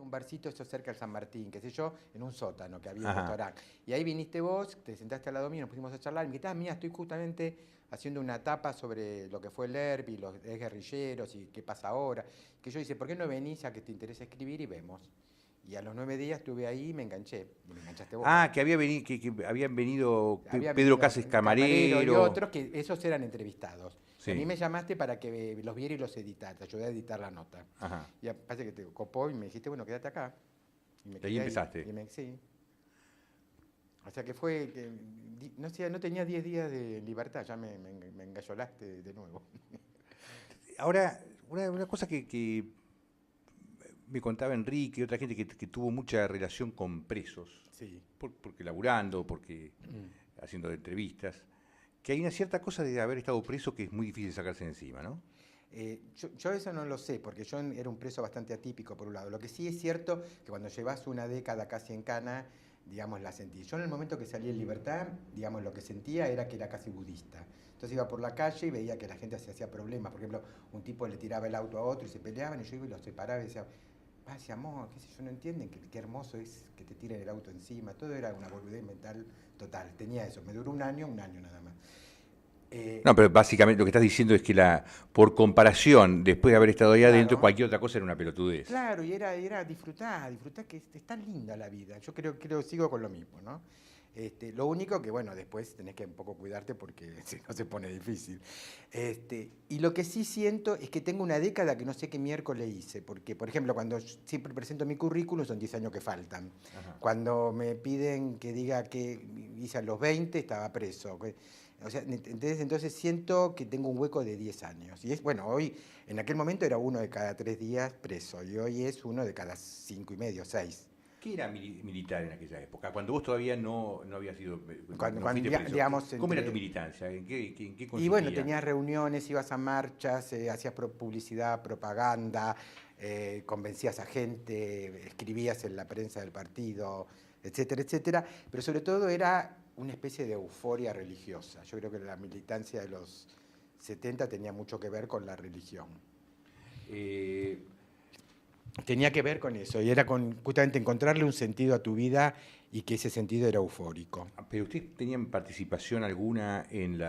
en un barcito, eso cerca del San Martín, qué sé yo, en un sótano que había un Ajá. restaurante. Y ahí viniste vos, te sentaste al lado mío, nos pusimos a charlar, y me dijiste, mira, estoy justamente haciendo una tapa sobre lo que fue el ERP y los guerrilleros y qué pasa ahora. Que yo dice, ¿por qué no venís a que te interesa escribir y vemos? Y a los 9 días estuve ahí y me enganché. Y me enganchaste vos. Ah, que habían venido Había Pedro venido Casas Camarero y Camarero. otros que esos eran entrevistados. Y a mí Sí. me llamaste para que los viera y los editara, te ayudé a editar la nota. Ajá. Y parece que te copó y me dijiste, bueno, quédate acá. Y me Y ahí quedé empezaste. sí. O sea que fue, no sé, no tenía 10 días de libertad, ya me engallolaste de nuevo. Ahora, una cosa que me contaba Enrique y otra gente que tuvo mucha relación con presos, Sí. porque laburando, porque haciendo entrevistas, que hay una cierta cosa de haber estado preso que es muy difícil sacarse de encima, ¿no? Yo eso no lo sé, porque yo era un preso bastante atípico, por un lado. Lo que sí es cierto, que cuando llevas una década casi en cana, digamos, la sentí. Yo en el momento que salí en libertad, digamos, lo que sentía era que era casi budista. Entonces iba por la calle y veía que la gente se hacía problemas. Por ejemplo, un tipo le tiraba el auto a otro y se peleaban, y yo iba y los separaba y decía, paz y amor, qué sé yo, no entienden qué hermoso es que te tiren el auto encima. Todo era una boludez mental total. Tenía eso. Me duró un año nada más. No, pero básicamente lo que estás diciendo es que por comparación, después de haber estado ahí adentro, Claro. cualquier otra cosa era una pelotudez. Claro, y era disfrutar que es tan linda la vida. Yo creo sigo con lo mismo, ¿no? Lo único que, bueno, después tenés que un poco cuidarte porque si no se pone difícil. Y lo que sí siento es que tengo una década que no sé qué miércoles hice, porque, por ejemplo, cuando siempre presento mi currículum son 10 años que faltan. Ajá. Cuando me piden que diga que hice a los 20, estaba preso. O sea, entonces siento que tengo un hueco de 10 años. Y es, bueno, hoy, en aquel momento era uno de cada 3 días preso, y hoy es uno de cada 5 y medio, 6. ¿Qué era militar en aquella época? Cuando vos todavía no habías sido, Cuando, no fuiste preso. digamos, ¿Cómo era tu militancia? ¿En qué Y bueno, consistía? tenías reuniones, ibas a marchas, hacías publicidad, propaganda, convencías a gente, escribías en la prensa del partido, etcétera, etcétera. Pero sobre todo era una especie de euforia religiosa. Yo creo que la militancia de los 70 tenía mucho que ver con la religión. Eh, Tenía que ver con eso, y era justamente encontrarle un sentido a tu vida y que ese sentido era eufórico. ¿Pero ustedes tenían participación alguna en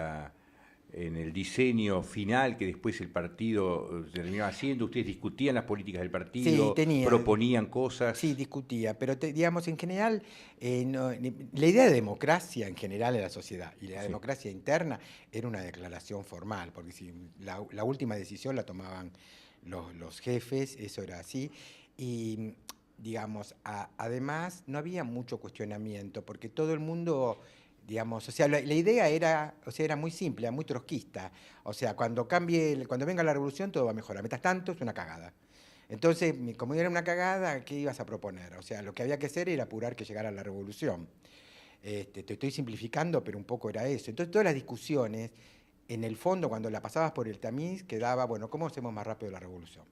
el diseño final que después el partido terminaba haciendo? ¿Ustedes discutían las políticas del Sí, partido? tenía. ¿Proponían Sí, cosas? discutía, pero digamos, en general, la idea de democracia en general en la sociedad y la Sí. democracia interna era una declaración formal, porque si la última decisión la tomaban los jefes, eso era así, y digamos, además no había mucho cuestionamiento, porque todo el mundo, digamos, o sea, la idea era, o sea, era muy simple, era muy trotskista, o sea, cuando venga la revolución todo va a mejorar, mientras tanto es una cagada. Entonces, como era una cagada, ¿qué ibas a proponer? O sea, lo que había que hacer era apurar que llegara la revolución. Te estoy simplificando, pero un poco era eso. Entonces, todas las discusiones, en el fondo, cuando la pasabas por el tamiz, quedaba, bueno, ¿cómo hacemos más rápido la revolución?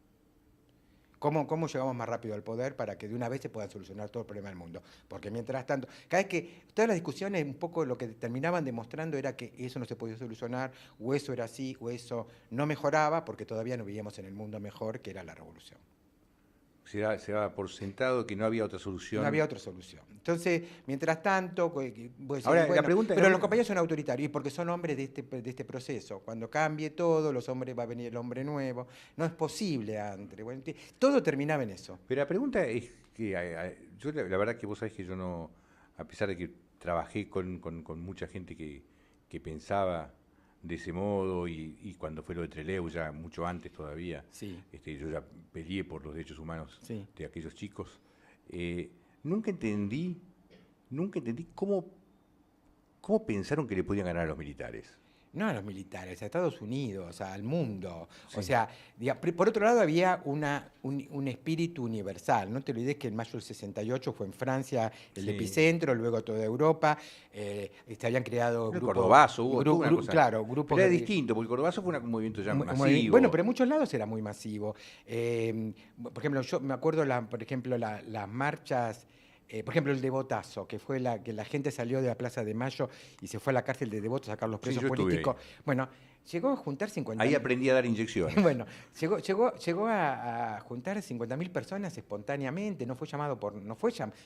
¿Cómo llegamos más rápido al poder para que de una vez se puedan solucionar todo el problema del mundo? Porque mientras tanto, cada vez que todas las discusiones un poco lo que terminaban demostrando era que eso no se podía solucionar, o eso era así, o eso no mejoraba, porque todavía no vivíamos en el mundo mejor que era la revolución. Se daba por sentado que no había otra No solución. había otra solución. Entonces, mientras tanto, vos decís, Ahora, la bueno, pregunta, pero los compañeros son autoritarios, y porque son hombres de este proceso. Cuando cambie todo, los hombres va a venir el hombre nuevo. No es posible antes. Bueno, todo terminaba en eso. pero la pregunta es que yo la verdad que vos sabés que yo no, a pesar de que trabajé con mucha gente que pensaba de ese modo y cuando fue lo de Trelew ya mucho antes todavía, Sí, yo ya peleé por los derechos humanos sí. de aquellos chicos, eh, nunca entendí, nunca entendí cómo pensaron que le podían ganar a los militares. No a los militares, a Estados Unidos, al mundo. O Sí. sea, por otro lado había un espíritu universal. No te olvides que en mayo del 68 fue en Francia el Sí. epicentro, luego toda Europa. Se habían creado El grupos, Cordobazo, hubo toda una cosa. claro, grupos Pero era guerrilleros. distinto, porque el Cordobazo fue un movimiento ya Bueno, masivo. pero en muchos lados era muy masivo. Por ejemplo, yo me acuerdo, por ejemplo, las marchas, por ejemplo, el Devotazo, que fue que la gente salió de la Plaza de Mayo y se fue a la cárcel de Devotos a sacar los Sí, presos yo estuve ahí. políticos. Bueno, llegó a juntar 50. Ahí aprendí a dar inyecciones. Bueno, llegó a juntar 50.000 personas espontáneamente, no fue llamado no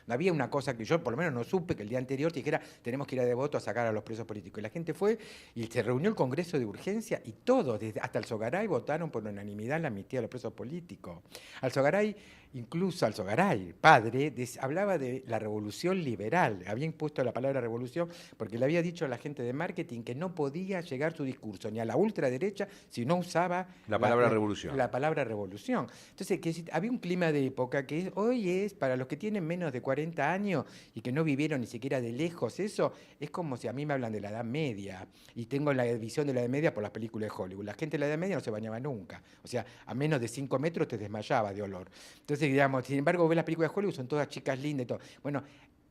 había una cosa que yo por lo menos no supe que el día anterior te dijera tenemos que ir a Devoto a sacar a los presos políticos. Y la gente fue y se reunió el Congreso de Urgencia y todos, hasta Alzogaray, votaron por unanimidad la amnistía de los presos políticos. Incluso Alzogaray, padre, hablaba de la revolución liberal, había impuesto la palabra revolución porque le había dicho a la gente de marketing que no podía llegar su discurso ni a la ultraderecha si no usaba La palabra revolución. la palabra revolución. Entonces, había un clima de época que hoy es, para los que tienen menos de 40 años y que no vivieron ni siquiera de lejos eso, es como si a mí me hablan de la Edad Media y tengo la visión de la Edad Media por las películas de Hollywood. La gente de la Edad Media no se bañaba nunca, o sea, a menos de 5 metros te desmayaba de olor. Entonces, digamos, sin embargo, ves las películas de Hollywood, son todas chicas lindas y todo. Bueno,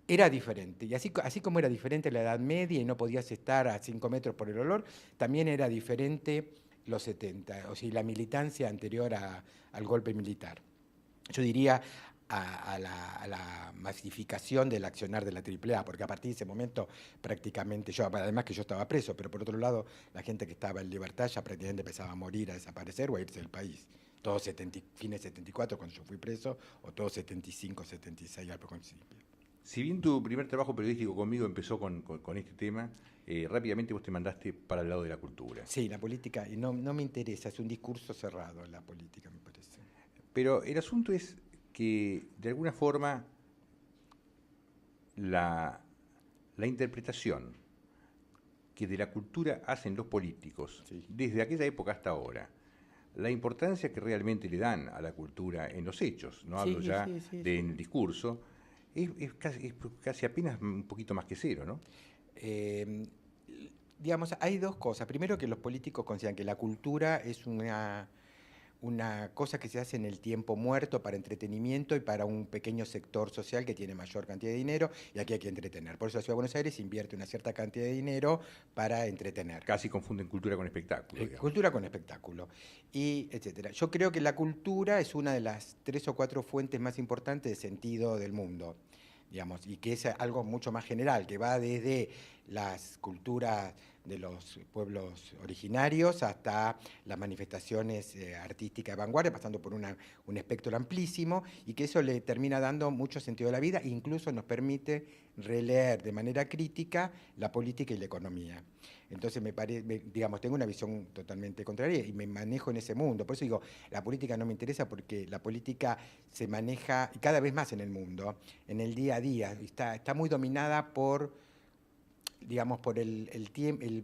era diferente. Y así como era diferente la Edad Media y no podías estar a 5 metros por el olor, también era diferente los 70, o sea, la militancia anterior al golpe militar. Yo diría a la masificación del accionar de la AAA, porque a partir de ese momento prácticamente además que yo estaba preso, pero por otro lado la gente que estaba en libertad ya prácticamente empezaba a morir, a desaparecer o a irse del país. Todo fines 74 cuando yo fui preso, o todo 75, 76 al principio. Si bien tu primer trabajo periodístico conmigo empezó con este tema, rápidamente vos te mandaste para el lado de la cultura. Sí, la política, y no me interesa, es un discurso cerrado la política, me parece. Pero el asunto es que, de alguna forma, la interpretación que de la cultura hacen los políticos, sí, desde aquella época hasta ahora, la importancia que realmente le dan a la cultura en los hechos, no hablo ya en el discurso, es casi apenas un poquito más que cero, ¿no? Digamos, hay dos cosas. Primero, que los políticos consideran que la cultura es una cosa que se hace en el tiempo muerto para entretenimiento y para un pequeño sector social que tiene mayor cantidad de dinero, y aquí hay que entretener. Por eso la Ciudad de Buenos Aires invierte una cierta cantidad de dinero para entretener. Casi confunden cultura con espectáculo. Cultura con espectáculo, y etcétera. Yo creo que la cultura es una de las 3 o 4 fuentes más importantes de sentido del mundo, digamos, y que es algo mucho más general, que va desde las culturas de los pueblos originarios hasta las manifestaciones artísticas de vanguardia, pasando por un espectro amplísimo, y que eso le termina dando mucho sentido a la vida e incluso nos permite releer de manera crítica la política y la economía. Entonces digamos, tengo una visión totalmente contraria y me manejo en ese mundo. Por eso digo, la política no me interesa, porque la política se maneja cada vez más en el mundo, en el día a día. Está muy dominada por, digamos, por el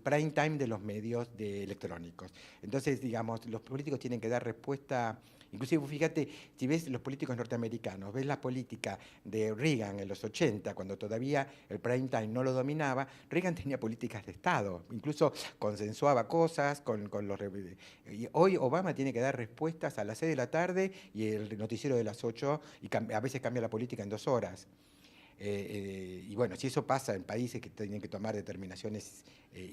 prime time de los medios electrónicos. Entonces, digamos, los políticos tienen que dar respuesta. Inclusive, fíjate, si ves los políticos norteamericanos, ves la política de Reagan en los 80, cuando todavía el prime time no lo dominaba, Reagan tenía políticas de Estado, incluso consensuaba cosas con los... Y hoy Obama tiene que dar respuestas a las 6 de la tarde y el noticiero de las 8, y a veces cambia la política en 2 horas. Y bueno, si eso pasa en países que tienen que tomar determinaciones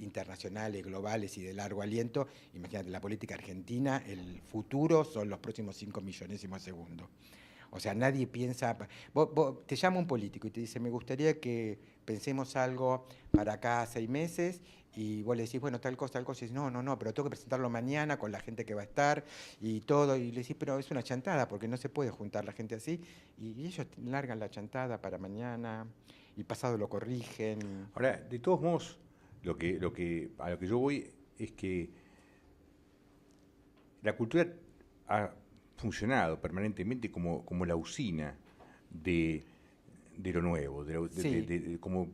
internacionales, globales y de largo aliento, imagínate, la política argentina, el futuro son los próximos 5 millonésimos de segundo. O sea, nadie piensa... te llama un político y te dice, me gustaría que pensemos algo para acá a 6 meses, y vos le decís, bueno, tal cosa, y dices, no, pero tengo que presentarlo mañana con la gente que va a estar y todo, y le decís, pero es una chantada, porque no se puede juntar la gente así, y ellos largan la chantada para mañana, y pasado lo corrigen. Ahora, de todos modos, a lo que yo voy es que la cultura ha funcionado permanentemente como la usina de lo nuevo, como,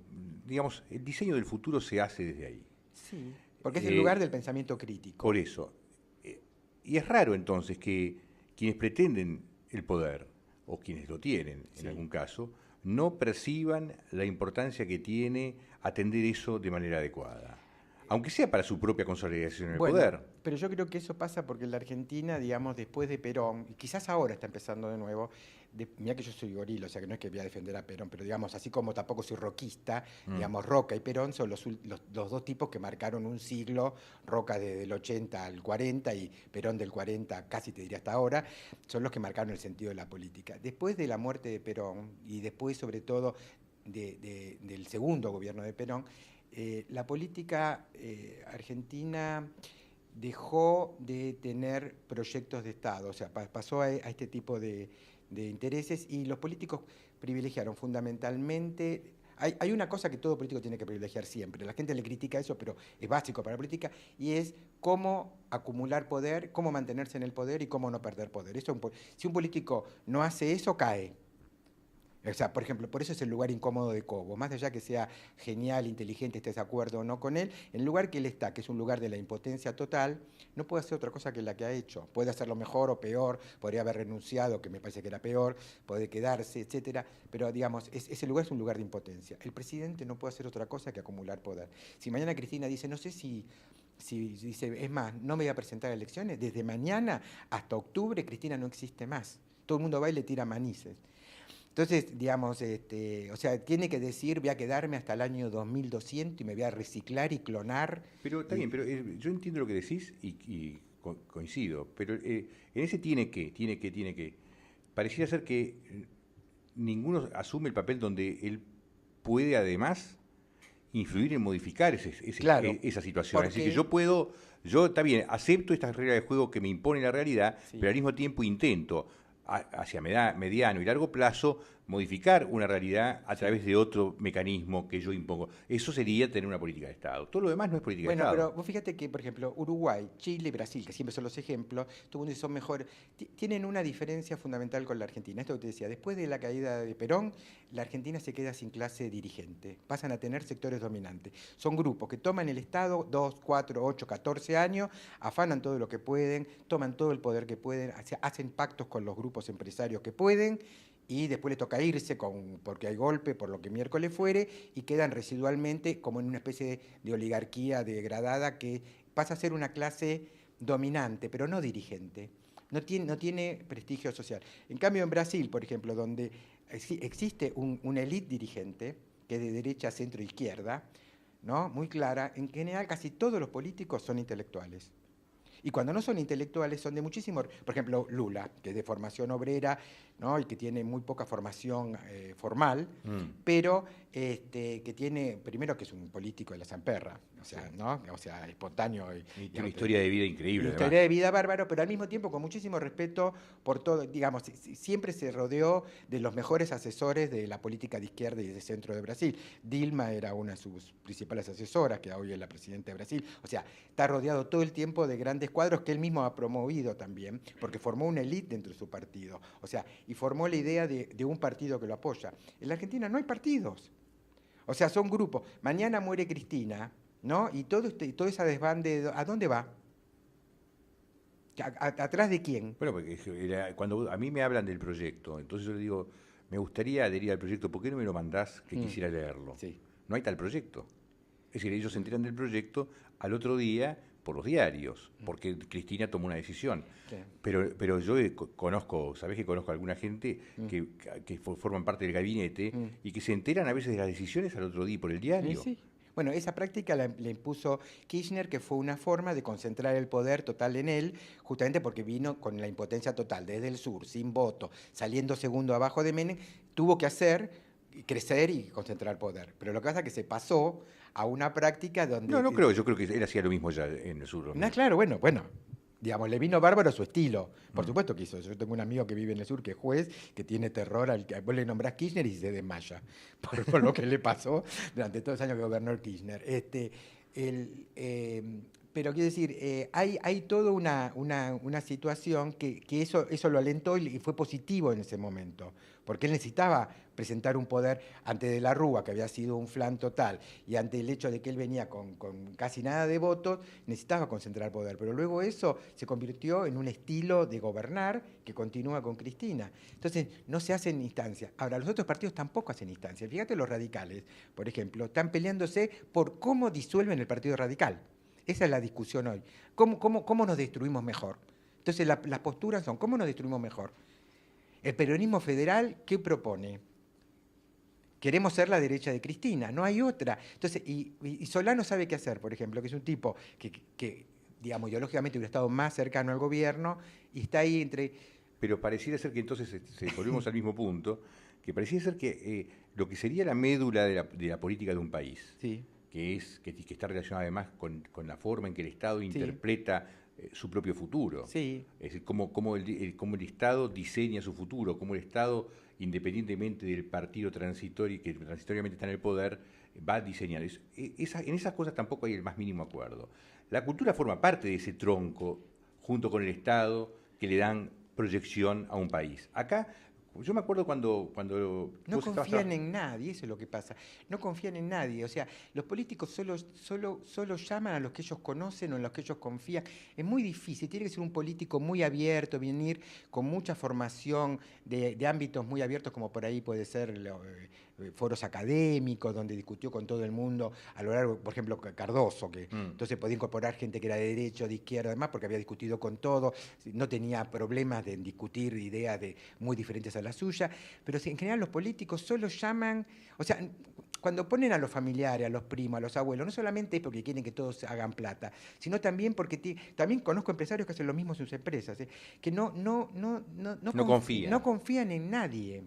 digamos, el diseño del futuro se hace desde ahí. Sí, porque es el lugar del pensamiento crítico. Por eso. Y es raro entonces que quienes pretenden el poder, o quienes lo tienen en algún caso, no perciban la importancia que tiene atender eso de manera adecuada, aunque sea para su propia consolidación en el poder. Pero yo creo que eso pasa porque la Argentina, digamos, después de Perón, y quizás ahora está empezando de nuevo, mirá que yo soy gorila, o sea que no es que voy a defender a Perón, pero digamos, así como tampoco soy roquista, digamos, Roca y Perón son los 2 tipos que marcaron un siglo, Roca desde el 80 al 40 y Perón del 40, casi te diría hasta ahora, son los que marcaron el sentido de la política. Después de la muerte de Perón, y después sobre todo del segundo gobierno de Perón, la política argentina dejó de tener proyectos de Estado, o sea, pasó a este tipo de intereses y los políticos privilegiaron fundamentalmente. Hay una cosa que todo político tiene que privilegiar siempre, la gente le critica eso, pero es básico para la política, y es cómo acumular poder, cómo mantenerse en el poder y cómo no perder poder. Si un político no hace eso, cae. O sea, por ejemplo, por eso es el lugar incómodo de Cobo. Más allá que sea genial, inteligente, estés de acuerdo o no con él, el lugar que él está, que es un lugar de la impotencia total, no puede hacer otra cosa que la que ha hecho. Puede hacerlo mejor o peor, podría haber renunciado, que me parece que era peor, puede quedarse, etcétera. Pero, digamos, ese lugar es un lugar de impotencia. El presidente no puede hacer otra cosa que acumular poder. Si mañana Cristina dice, no sé si dice, es más, no me voy a presentar a elecciones, desde mañana hasta octubre Cristina no existe más. Todo el mundo va y le tira manices. Entonces, digamos, o sea, tiene que decir, voy a quedarme hasta el año 2200 y me voy a reciclar y clonar. Pero está bien, pero yo entiendo lo que decís y coincido, pero en ese tiene que, pareciera ser que ninguno asume el papel donde él puede además influir en modificar Claro, esa situación. Es decir, que porque, yo está bien, acepto estas reglas de juego que me impone la realidad, sí. pero al mismo tiempo intento hacia mediano y largo plazo modificar una realidad a Sí. través de otro mecanismo que yo impongo. Eso sería tener una política de Estado. Todo lo demás no es política de Bueno, Estado. pero vos fíjate que, por ejemplo, Uruguay, Chile y Brasil, que siempre son los ejemplos, todo el mundo dice son mejores, tienen una diferencia fundamental con la Argentina. Esto que te decía, después de la caída de Perón, la Argentina se queda sin clase dirigente, pasan a tener sectores dominantes. Son grupos que toman el Estado 2, 4, 8, 14 años, afanan todo lo que pueden, toman todo el poder que pueden, hacen pactos con los grupos empresarios que pueden, y después le toca irse porque hay golpe, por lo que miércoles fuere, y quedan residualmente como en una especie de oligarquía degradada que pasa a ser una clase dominante, pero no dirigente. No tiene prestigio social. En cambio, en Brasil, por ejemplo, donde existe una élite dirigente, que es de derecha, centro, izquierda, ¿no? Muy clara, en general casi todos los políticos son intelectuales. Y cuando no son intelectuales son de muchísimo, por ejemplo, Lula, que es de formación obrera, ¿no? Y que tiene muy poca formación formal, Mm, pero que tiene, primero que es un político de la Zamperra, o sí. sea, ¿no? O sea, espontáneo y, Y tiene una digamos, historia de vida increíble, historia además. de vida bárbaro, pero al mismo tiempo con muchísimo respeto por todo, digamos, siempre se rodeó de los mejores asesores de la política de izquierda y de centro de Brasil. Dilma era una de sus principales asesoras, que hoy es la presidenta de Brasil. O sea, está rodeado todo el tiempo de grandes cuadros que él mismo ha promovido también, porque formó una élite dentro de su partido. O sea, y formó la idea de un partido que lo apoya. En la Argentina no hay partidos. O sea, son grupos. Mañana muere Cristina, ¿no? Y todo esa desbande, ¿a dónde va? ¿Atrás de quién? Bueno, porque cuando a mí me hablan del proyecto, entonces yo le digo, me gustaría adherir al proyecto, ¿por qué no me lo mandás que Mm, quisiera leerlo? sí. No hay tal proyecto. Es decir, ellos se enteran del proyecto al otro día por los diarios, porque Cristina tomó una decisión. Sí. Pero yo conozco, ¿sabés que conozco a alguna gente que forman parte del gabinete Mm. y que se enteran a veces de las decisiones al otro día por el diario? Sí. Bueno, esa práctica le impuso Kirchner, que fue una forma de concentrar el poder total en él, justamente porque vino con la impotencia total desde el sur, sin voto, saliendo segundo abajo de Menem, tuvo que hacer crecer y concentrar poder. Pero lo que pasa es que se pasó a una práctica donde. No creo, yo creo que él hacía lo mismo ya en el sur. No, claro, bueno, digamos, le vino bárbaro su estilo. Por Mm. supuesto que hizo. Yo tengo un amigo que vive en el sur, que es juez, que tiene terror al que vos le nombrás Kirchner y se desmaya por lo que le pasó durante todos los años que gobernó el Kirchner. Pero quiero decir, hay toda una situación que eso lo alentó y fue positivo en ese momento, porque él necesitaba presentar un poder ante De la Rúa, que había sido un flan total, y ante el hecho de que él venía con casi nada de votos, necesitaba concentrar poder. Pero luego eso se convirtió en un estilo de gobernar que continúa con Cristina. Entonces, no se hacen instancias. Ahora, los otros partidos tampoco hacen instancias. Fíjate, los radicales, por ejemplo, están peleándose por cómo disuelven el Partido Radical. Esa es la discusión hoy. ¿Cómo nos destruimos mejor? Entonces, las posturas son, ¿cómo nos destruimos mejor? El peronismo federal, ¿qué propone? Queremos ser la derecha de Cristina, no hay otra. Entonces, y Solano sabe qué hacer, por ejemplo, que es un tipo que, digamos, ideológicamente hubiera estado más cercano al gobierno y está ahí entre. Pero pareciera ser que entonces volvemos al mismo punto, que pareciera ser que lo que sería la médula de la política de un país, Sí. que está relacionada además con la forma en que el Estado interpreta su propio futuro. Sí. Es decir, cómo el Estado diseña su futuro, cómo el Estado, independientemente del partido transitorio que transitoriamente está en el poder, va a diseñar. En esas cosas tampoco hay el más mínimo acuerdo. La cultura forma parte de ese tronco, junto con el Estado, que le dan proyección a un país. Acá, yo me acuerdo cuando No confían en nadie, eso es lo que pasa. No confían en nadie. O sea, los políticos solo llaman a los que ellos conocen o en los que ellos confían. Es muy difícil. Tiene que ser un político muy abierto, venir con mucha formación de ámbitos muy abiertos, como por ahí puede ser foros académicos, donde discutió con todo el mundo a lo largo, por ejemplo, Cardoso, que entonces podía incorporar gente que era de derecha, de izquierda, además, porque había discutido con todo, no tenía problemas de discutir ideas muy diferentes a la suya, pero en general los políticos solo llaman, o sea, cuando ponen a los familiares, a los primos, a los abuelos, no solamente es porque quieren que todos hagan plata, sino también porque también conozco empresarios que hacen lo mismo en sus empresas, que no confían en nadie.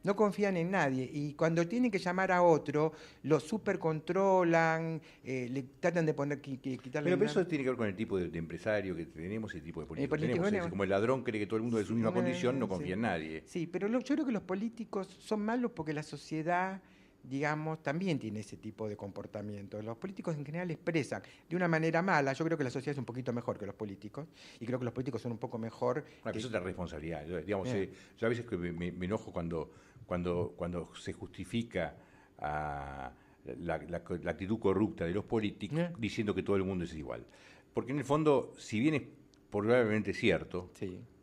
No confían en nadie y cuando tienen que llamar a otro, lo supercontrolan, le tratan de quitarle... Pero eso tiene que ver con el tipo de empresario que tenemos y el tipo de político que tenemos. Bueno, como el ladrón cree que todo el mundo es de su misma condición, no confía en nadie. Sí, pero yo creo que los políticos son malos porque la sociedad, digamos, también tiene ese tipo de comportamiento. Los políticos en general expresan de una manera mala. Yo creo que la sociedad es un poquito mejor que los políticos y creo que los políticos son un poco mejor... Eso es otra responsabilidad. Yo a veces me enojo cuando se justifica la actitud corrupta de los políticos diciendo que todo el mundo es igual. Porque en el fondo, si bien es probablemente cierto,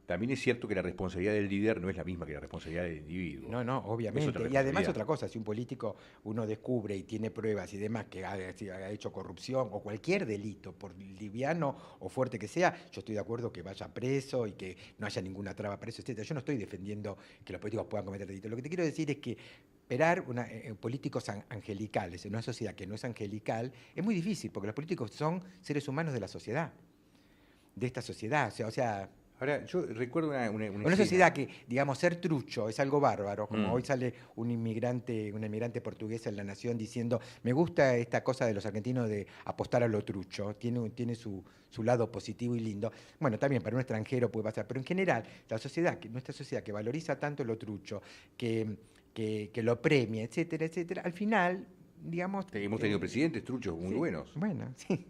también es cierto que la responsabilidad del líder no es la misma que la responsabilidad del individuo. No, obviamente. Y además otra cosa, si un político uno descubre y tiene pruebas y demás que ha hecho corrupción o cualquier delito, por liviano o fuerte que sea, yo estoy de acuerdo que vaya preso y que no haya ninguna traba para eso, etc. Yo no estoy defendiendo que los políticos puedan cometer delitos. Lo que te quiero decir es que esperar políticos angelicales en una sociedad que no es angelical es muy difícil, porque los políticos son seres humanos de la sociedad, de esta sociedad. O sea ahora, yo recuerdo una sociedad que, digamos, ser trucho es algo bárbaro, como hoy sale una inmigrante portuguesa en La Nación diciendo, me gusta esta cosa de los argentinos de apostar a lo trucho, tiene su lado positivo y lindo. Bueno, también para un extranjero puede pasar, pero en general, nuestra sociedad que valoriza tanto lo trucho, que lo premia, etcétera, etcétera, al final... digamos, hemos tenido presidentes truchos muy buenos. Bueno, sí.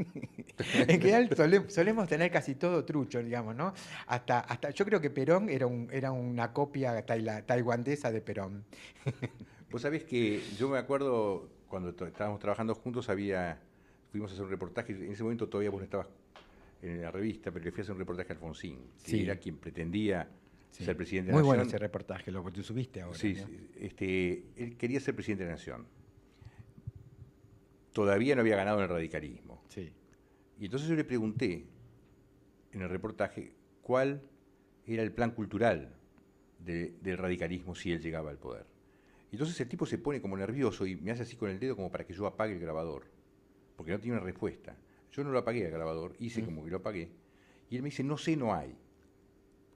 En general solemos tener casi todo trucho, digamos, ¿no? Hasta yo creo que Perón era una copia taiwanesa de Perón. Vos sabés que yo me acuerdo cuando estábamos trabajando juntos, fuimos a hacer un reportaje, en ese momento todavía vos no estabas en la revista, pero le fui a hacer un reportaje a Alfonsín, que era quien pretendía ser presidente de la Nación. Muy bueno ese reportaje, lo que tú subiste ahora. Sí, ¿no? Él quería ser presidente de la Nación. Todavía no había ganado en el radicalismo. Sí. Y entonces yo le pregunté en el reportaje cuál era el plan cultural del radicalismo si él llegaba al poder. Y entonces el tipo se pone como nervioso y me hace así con el dedo como para que yo apague el grabador, porque no tiene una respuesta. Yo no lo apagué el grabador, hice como que lo apagué, y él me dice, no sé, no hay.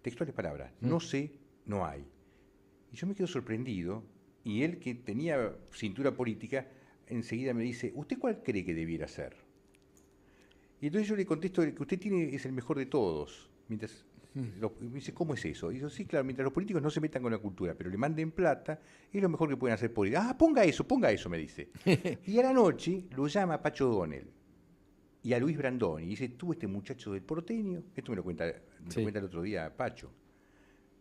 Textuales palabras, no sé, no hay. Y yo me quedo sorprendido, y él, que tenía cintura política, enseguida me dice, ¿usted cuál cree que debiera ser? Y entonces yo le contesto, el que usted tiene es el mejor de todos. Me dice, ¿cómo es eso? Y yo, sí, claro, mientras los políticos no se metan con la cultura, pero le manden plata, es lo mejor que pueden hacer por él. Ah, ponga eso, me dice. Y a la noche lo llama a Pacho O'Donnell y a Luis Brandoni. Y dice, ¿estuvo este muchacho del porteño? Esto me lo cuenta el otro día Pacho.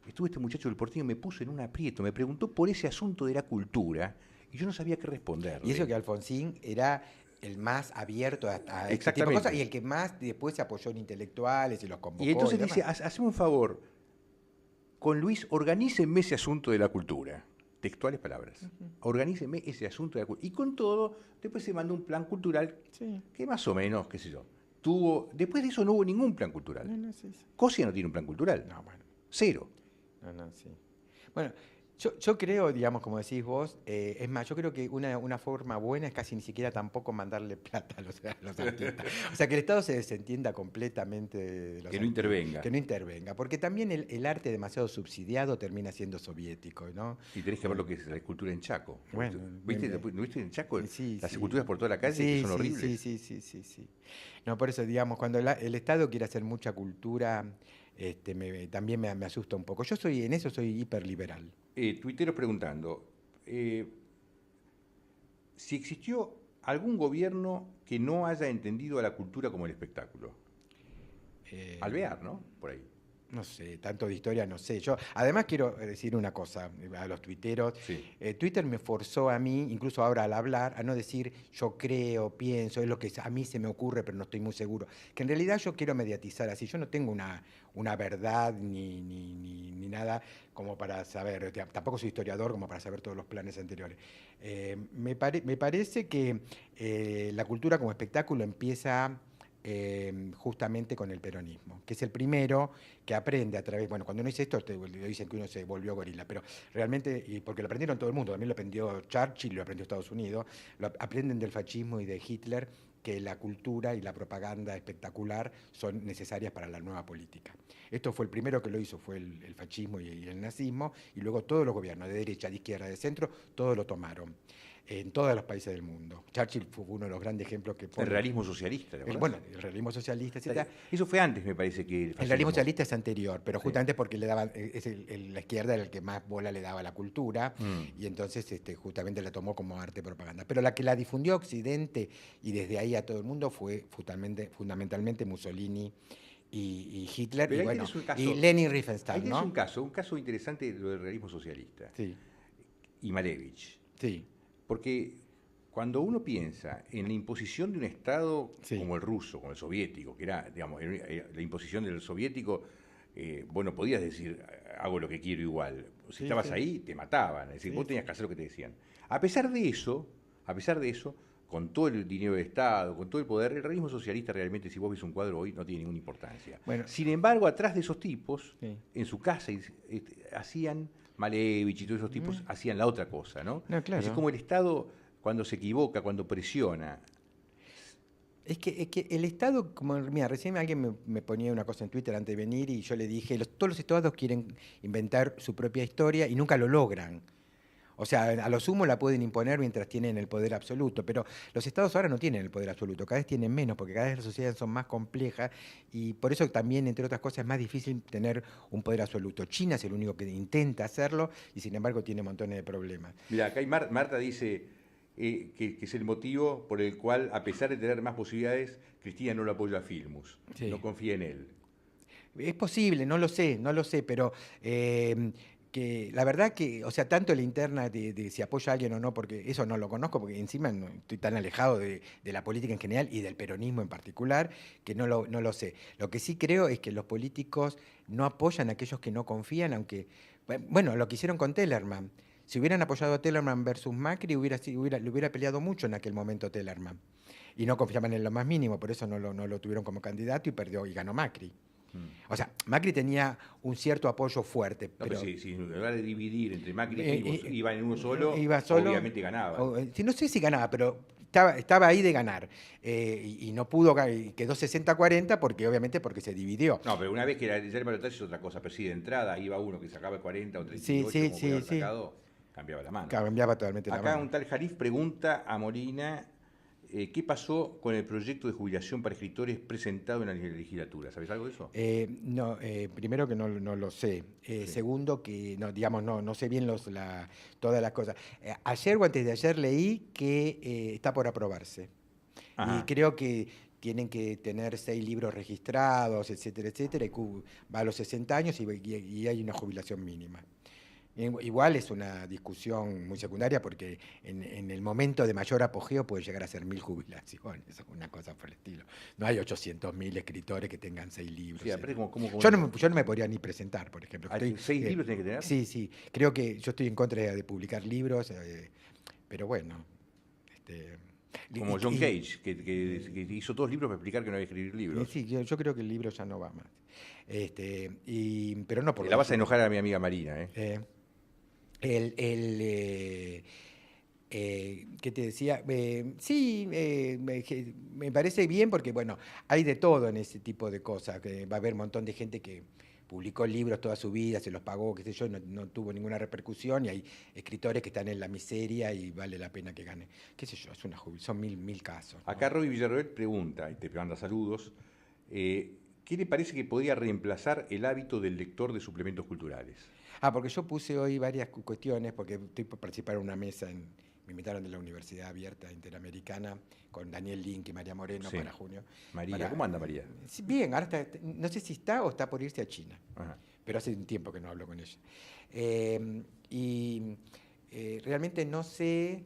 Estuvo este muchacho del porteño, me puso en un aprieto, me preguntó por ese asunto de la cultura, y yo no sabía qué responderle. Y eso que Alfonsín era el más abierto a este tipo de cosas y el que más después se apoyó en intelectuales y los convocó. Y entonces dice, haceme un favor, con Luis, organícenme ese asunto de la cultura. Textuales palabras. Organícenme ese asunto de la cultura. Y con todo, después se mandó un plan cultural que más o menos, qué sé yo, después de eso no hubo ningún plan cultural. Cosia no tiene un plan cultural. No, bueno. Cero. Bueno, Yo creo, digamos, como decís vos, es más, yo creo que una forma buena es casi ni siquiera tampoco mandarle plata a los artistas. O sea, que el Estado se desentienda completamente de los Que no artistas, intervenga. que no intervenga, porque también el arte demasiado subsidiado termina siendo soviético, ¿no? Y tenés que ver lo que es la escultura en Chaco. Bueno, ¿No viste en Chaco sí, las sí. esculturas por toda la calle que Sí, son sí, sí, horribles? sí, sí, sí, sí. No, por eso, digamos, cuando el Estado quiere hacer mucha cultura, también me asusta un poco. En eso soy hiperliberal. Tuiteros preguntando, eh, si existió algún gobierno que no haya entendido a la cultura como el espectáculo. Eh, Alvear, ¿no? Por ahí. No sé, tanto de historia no sé. Yo, además quiero decir una cosa a los tuiteros. Sí. Twitter me forzó a mí, incluso ahora al hablar, a no decir yo creo, pienso, es lo que a mí se me ocurre, pero no estoy muy seguro. Que en realidad yo quiero mediatizar así. Yo no tengo una verdad ni nada como para saber. Tampoco soy historiador como para saber todos los planes anteriores. Me parece que la cultura como espectáculo empieza justamente con el peronismo, que es el primero que aprende a través, bueno, cuando uno dice esto, le dicen que uno se volvió gorila, pero realmente, y porque lo aprendieron todo el mundo, también lo aprendió Churchill, lo aprendió Estados Unidos, lo aprenden del fascismo y de Hitler, que la cultura y la propaganda espectacular son necesarias para la nueva política. Esto fue el primero que lo hizo, fue el fascismo y el nazismo, y luego todos los gobiernos, de derecha, de izquierda, de centro, todos lo tomaron en todos los países del mundo. Churchill fue uno de los grandes ejemplos que El pone. realismo socialista, ¿te acordás? Bueno, el realismo socialista, etcétera. Eso fue antes, me parece, que el El realismo fascismo. socialista es anterior, pero Sí. justamente porque le daban, la izquierda era el que más bola le daba a la cultura, Mm. y entonces justamente la tomó como arte propaganda. Pero la que la difundió a Occidente y desde ahí a todo el mundo fue fundamentalmente Mussolini y Hitler, y Pero ahí bueno, tenés un y caso, Leni ahí Riefenstahl, tenés ¿no? un caso interesante de lo del realismo socialista Sí, y Malevich. sí, Porque cuando uno piensa en la imposición de un Estado sí, como el ruso, como el soviético, que era, digamos, la imposición del soviético, bueno, podías decir, hago lo que quiero igual. Si sí, estabas sí, ahí, te mataban, es decir, sí, vos tenías sí. que hacer lo que te decían. A pesar de eso, con todo el dinero del Estado, con todo el poder, el realismo socialista realmente, si vos ves un cuadro hoy, no tiene ninguna importancia. Bueno, Sin embargo, atrás de esos tipos, sí. en su casa, hacían Malevich y todos esos tipos hacían la otra cosa, ¿no? No, Es decir, claro. como el Estado, cuando se equivoca, cuando presiona. Es que el Estado, como, mira, recién alguien me ponía una cosa en Twitter antes de venir y yo le dije, todos los estados quieren inventar su propia historia y nunca lo logran. O sea, a lo sumo la pueden imponer mientras tienen el poder absoluto, pero los estados ahora no tienen el poder absoluto, cada vez tienen menos, porque cada vez las sociedades son más complejas y por eso también, entre otras cosas, es más difícil tener un poder absoluto. China es el único que intenta hacerlo y sin embargo tiene montones de problemas. Mira, acá hay Marta dice que es el motivo por el cual, a pesar de tener más posibilidades, Cristina no lo apoya a Filmus, Sí. no confía en él. Es posible, no lo sé, pero que la verdad que, o sea, tanto la interna de si apoya a alguien o no, porque eso no lo conozco, porque encima no, estoy tan alejado de la política en general y del peronismo en particular, que no lo sé. Lo que sí creo es que los políticos no apoyan a aquellos que no confían, aunque, bueno, lo que hicieron con Tellerman. Si hubieran apoyado a Tellerman versus Macri, le hubiera peleado mucho en aquel momento Tellerman. Y no confiaban en lo más mínimo, por eso no lo tuvieron como candidato y perdió y ganó Macri. Mm. O sea, Macri tenía un cierto apoyo fuerte, No, pero pero si en lugar de dividir entre Macri y eh, Filmus eh, iban en uno solo, iba solo. obviamente ganaban. No sé si ganaba, pero estaba ahí de ganar. Y no pudo, y quedó 60-40 porque obviamente porque se dividió. No, pero una vez que ya el balotaje es otra cosa, pero si de entrada iba uno que sacaba 40 o Sí, 38, sí, como podía sí, haber sí. sacado, cambiaba la mano. Cambiaba totalmente la Acá mano. un tal Jarif pregunta a Molina qué pasó con el proyecto de jubilación para escritores presentado en la legislatura. ¿Sabes algo de eso? No, primero que no lo sé. Sí. Segundo que no, digamos, no sé bien todas las cosas. Ayer o antes de ayer leí que está por aprobarse. Y Ajá. creo que tienen que tener 6 libros registrados, etcétera, etcétera, y va a los 60 años y hay una jubilación mínima. Igual es una discusión muy secundaria porque en el momento de mayor apogeo puede llegar a ser 1000 jubilaciones, una cosa por el estilo. No hay 800.000 escritores que tengan 6 libros. Sí, aparte como Yo no me podría ni presentar, por ejemplo. ¿6 libros tiene que tener? Sí, sí. Creo que yo estoy en contra de publicar libros, pero bueno. Este, Como John Cage, que hizo 2 libros para explicar que no había que escribir libros. sí, yo creo que el libro ya no va más. Pero no por La vas a enojar a mi amiga Marina, ¿eh? Eh, ¿Qué te decía? Sí, me parece bien porque, bueno, hay de todo en ese tipo de cosas. Que va a haber un montón de gente que publicó libros toda su vida, se los pagó, qué sé yo, no tuvo ninguna repercusión y hay escritores que están en la miseria y vale la pena que gane. Qué sé yo, son mil casos, Acá ¿no? Roy Villarroel pregunta, y te manda saludos, ¿qué le parece que podría reemplazar el hábito del lector de suplementos culturales? Porque yo puse hoy varias cuestiones, porque estoy por participar en una mesa, me invitaron de la Universidad Abierta Interamericana con Daniel Link y María Moreno Sí. para junio. María, ¿cómo anda María? Sí, bien, ahora no sé si está o está por irse a China, Ajá. pero hace un tiempo que no hablo con ella. Y realmente no sé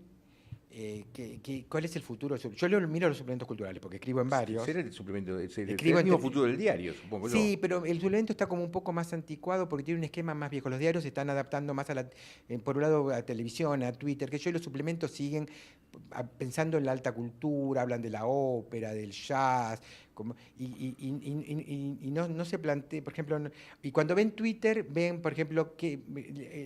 cuál es el futuro. Yo miro los suplementos culturales porque escribo en varios. Será el suplemento, será Escribo el en, mismo futuro del diario, supongo yo. Sí, pero el suplemento está como un poco más anticuado porque tiene un esquema más viejo. Los diarios se están adaptando más por un lado a televisión, a Twitter, que yo y los suplementos siguen pensando en la alta cultura, hablan de la ópera, del jazz, y no se plantea, por ejemplo, y cuando ven Twitter, ven, por ejemplo, que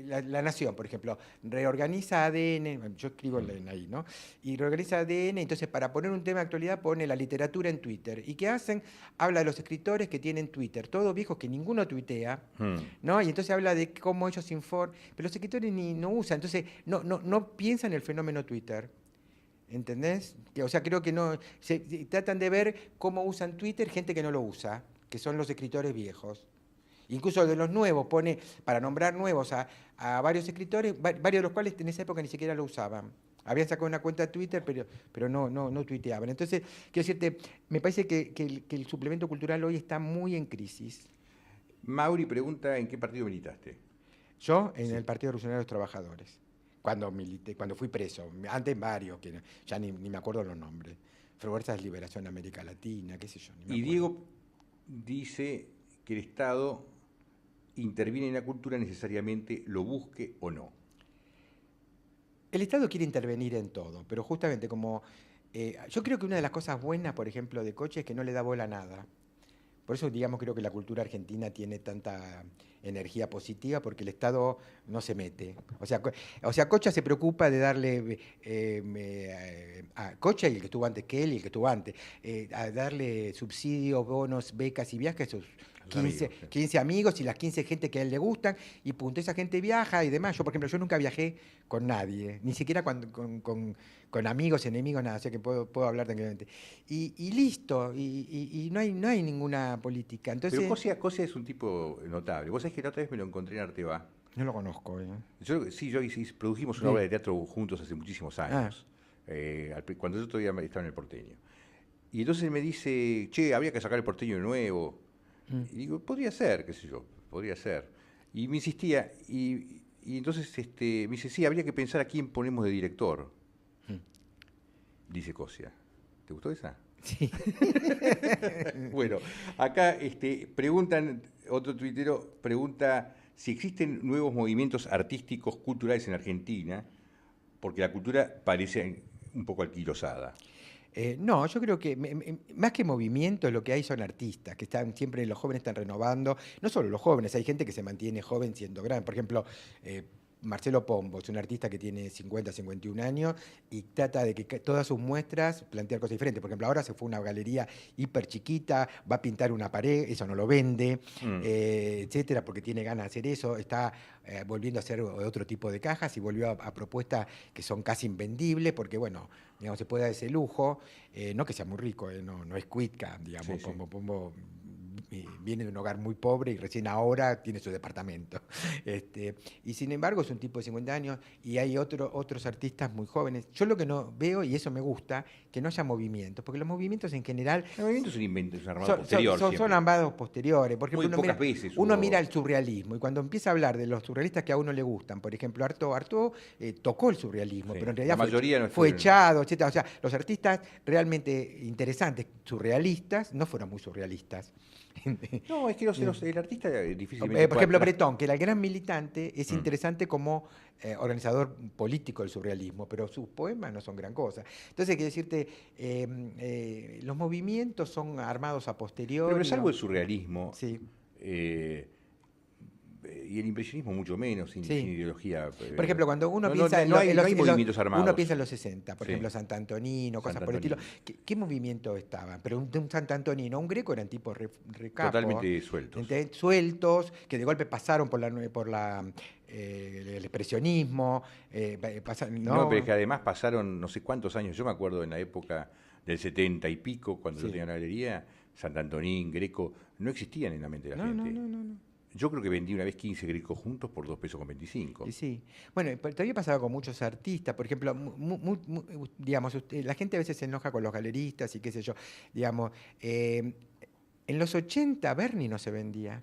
la Nación, por ejemplo, reorganiza ADN, yo escribo ahí, ¿no? Y reorganiza ADN, entonces para poner un tema de actualidad pone la literatura en Twitter. ¿Y qué hacen? Habla de los escritores que tienen Twitter, todos viejos que ninguno tuitea, Hmm. ¿no? Y entonces habla de cómo ellos informan, pero los escritores no usan, entonces no piensan el fenómeno Twitter. ¿Entendés? O sea, creo que no. Tratan de ver cómo usan Twitter gente que no lo usa, que son los escritores viejos. Incluso de los nuevos, pone, para nombrar nuevos a varios escritores, varios de los cuales en esa época ni siquiera lo usaban. Habían sacado una cuenta de Twitter, pero no tuiteaban. Entonces, quiero decirte, me parece que el suplemento cultural hoy está muy en crisis. Mauri pregunta en qué partido militaste. Yo en Sí. el Partido Revolucionario de los Trabajadores, cuando fui preso, antes en varios, que ya ni me acuerdo los nombres. Fuerzas de Liberación América Latina, qué sé yo, ni me Y acuerdo. Diego dice que el Estado interviene en la cultura necesariamente, lo busque o no. El Estado quiere intervenir en todo, pero justamente como yo creo que una de las cosas buenas, por ejemplo, de Coche es que no le da bola a nada. Por eso, digamos, creo que la cultura argentina tiene tanta energía positiva porque el Estado no se mete. O sea, Cocha se preocupa de darle a Cocha y el que estuvo antes que él y el que estuvo antes, a darle subsidios, bonos, becas y viajes a sus A sus 15, amigos. 15 amigos y las 15 gente que a él le gustan y punto. Esa gente viaja y demás. Yo, por ejemplo, yo nunca viajé con nadie, ni siquiera con amigos, enemigos, nada. O sea que puedo hablar tranquilamente. Y listo, y no hay ninguna política. Pero Entonces, Cosia es un tipo notable. Vos sabés que la otra vez me lo encontré en Arteba. no lo conozco. Yo produjimos una obra Sí. de teatro juntos hace muchísimos Ah, años, cuando yo todavía estaba en el Porteño. Y entonces me dice, che, había que sacar el Porteño de nuevo. mm, Y digo, podría ser, qué sé yo, podría ser. Y me insistía, y entonces me dice, sí, habría que pensar a quién ponemos de director, mm. dice Cosia. ¿Te gustó esa? Sí. Bueno, acá preguntan, otro tuitero pregunta si existen nuevos movimientos artísticos, culturales en Argentina, porque la cultura parece un poco alquilosada. No, yo creo que más que movimiento lo que hay son artistas, que están siempre, los jóvenes están renovando, no solo los jóvenes, hay gente que se mantiene joven siendo grande. Por ejemplo, Marcelo Pombo es un artista que tiene 50, 51 años y trata de que todas sus muestras plantear cosas diferentes. Por ejemplo, ahora se fue a una galería hiper chiquita, va a pintar una pared, eso no lo vende, Mm, etcétera, porque tiene ganas de hacer eso. Está volviendo a hacer otro tipo de cajas y volvió a propuestas que son casi invendibles, porque bueno, digamos, se puede dar ese lujo, no que sea muy rico, no es Cuitca, digamos, sí, sí. Pombo viene de un hogar muy pobre y recién ahora tiene su departamento. Y sin embargo es un tipo de 50 años y hay otros artistas muy jóvenes. Yo lo que no veo, y eso me gusta, que no haya movimientos, porque los movimientos en general El movimiento es un invento, es un armado son, posterior son siempre. armados posteriores. Por ejemplo, Muy pocas veces uno mira hubo. el surrealismo y cuando empieza a hablar de los surrealistas que a uno le gustan, por ejemplo, Artaud tocó el surrealismo, Sí, pero en la realidad mayoría no fue estuvieron. echado, etcétera. O sea, los artistas realmente interesantes, surrealistas, no fueron muy surrealistas. No, es que el artista difícilmente Por puede ejemplo, atrás. Breton, que era el gran militante, es Mm. interesante como organizador político del surrealismo, pero sus poemas no son gran cosa. Entonces, quiero decirte, los movimientos son armados a Pero posteriori. salvo el surrealismo, Sí. eh, y el impresionismo mucho menos, sin Sí. ideología. Por ejemplo, cuando uno no, piensa no hay, no hay movimientos armados. uno piensa en los 60, por Sí. ejemplo, Sant'Antonino, cosas por el estilo. Sant'Antonino. ¿Qué movimiento estaban? Pero de un Sant'Antonino, un greco eran tipos re capos, Totalmente sueltos. sueltos, que de golpe pasaron por el expresionismo, No, pero es que además pasaron no sé cuántos años. Yo me acuerdo en la época del 70 y pico, cuando yo Sí. tenía una galería, Sant'Antonín, Greco, no existían en la mente de la No, gente. no. Yo creo que vendí una vez 15 Grecos juntos por 2,25 pesos. Sí. Bueno, pero todavía pasaba con muchos artistas, por ejemplo, digamos, la gente a veces se enoja con los galeristas y qué sé yo, digamos, en los 80 Berni no se vendía.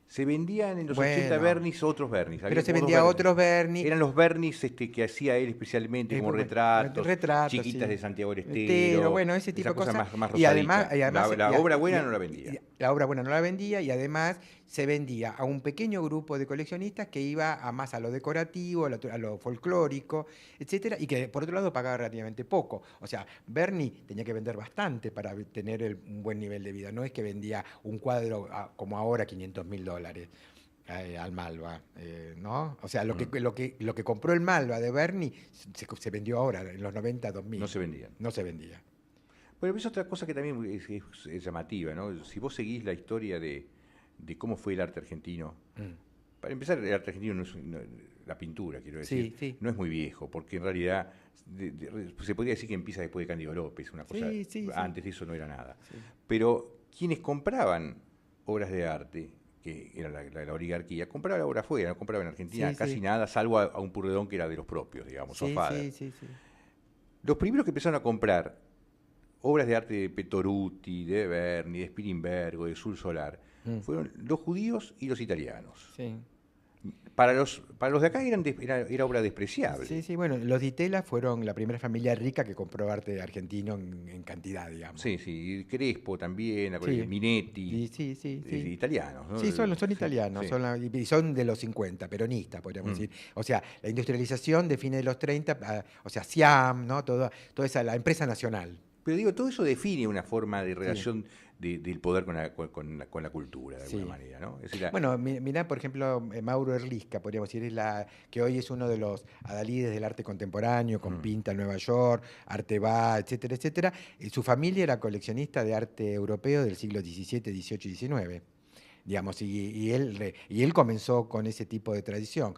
Se vendían en los Bueno. 80 Bernis otros Bernis. Pero se vendía otros Berni. Eran los Bernis que hacía él especialmente, como retratos, chiquitas sí. de Santiago del Estero, Estero, bueno, ese tipo esa de cosa cosas. más Y además, rosadita. La obra buena no la vendía. La obra buena no la vendía y además se vendía a un pequeño grupo de coleccionistas que iba más a lo decorativo, a lo folclórico, etcétera, y que por otro lado pagaba relativamente poco. O sea, Berni tenía que vender bastante para tener un buen nivel de vida. No es que vendía un cuadro como ahora $500.000. Al Malva, ¿no? O sea, lo que compró el Malva de Berni se vendió ahora, en los 90, 2000. No se vendían. No se vendía. Bueno, es otra cosa que también es llamativa, ¿no? Si vos seguís la historia de cómo fue el arte argentino, para empezar, el arte argentino la pintura, quiero decir, Sí. no es muy viejo, porque en realidad se podría decir que empieza después de Cándido López, una cosa, antes de eso no era nada. Sí. Pero quienes compraban obras de arte, que era la oligarquía, compraba la obra afuera, no compraba en Argentina casi nada, salvo a un Purredón que era de los propios, digamos, Sofada. Sí. Los primeros que empezaron a comprar obras de arte de Petoruti, de Berni, de Spilimbergo, de Sul Solar, fueron los judíos y los italianos. Sí. Para los de acá era obra despreciable. Sí, bueno, los Di Tella fueron la primera familia rica que compró arte argentino en cantidad, digamos. Sí, y Crespo también, Sí. Minetti, Sí. italianos, ¿no? Sí, son italianos, sí. y son de los 50, peronistas, podríamos decir. O sea, la industrialización de fines de los 30, o sea, Siam, ¿no? Toda esa, la empresa nacional. Pero digo, todo eso define una forma de relación del poder con la cultura, de alguna manera, ¿no? Es decir, Bueno, mirá, por ejemplo, Mauro Erlisca, podríamos decir, que hoy es uno de los adalides del arte contemporáneo, con Pinta en Nueva York, Arte Va, etcétera, etcétera. Su familia era coleccionista de arte europeo del siglo XVII, XVIII y XIX. Digamos, y él comenzó con ese tipo de tradición.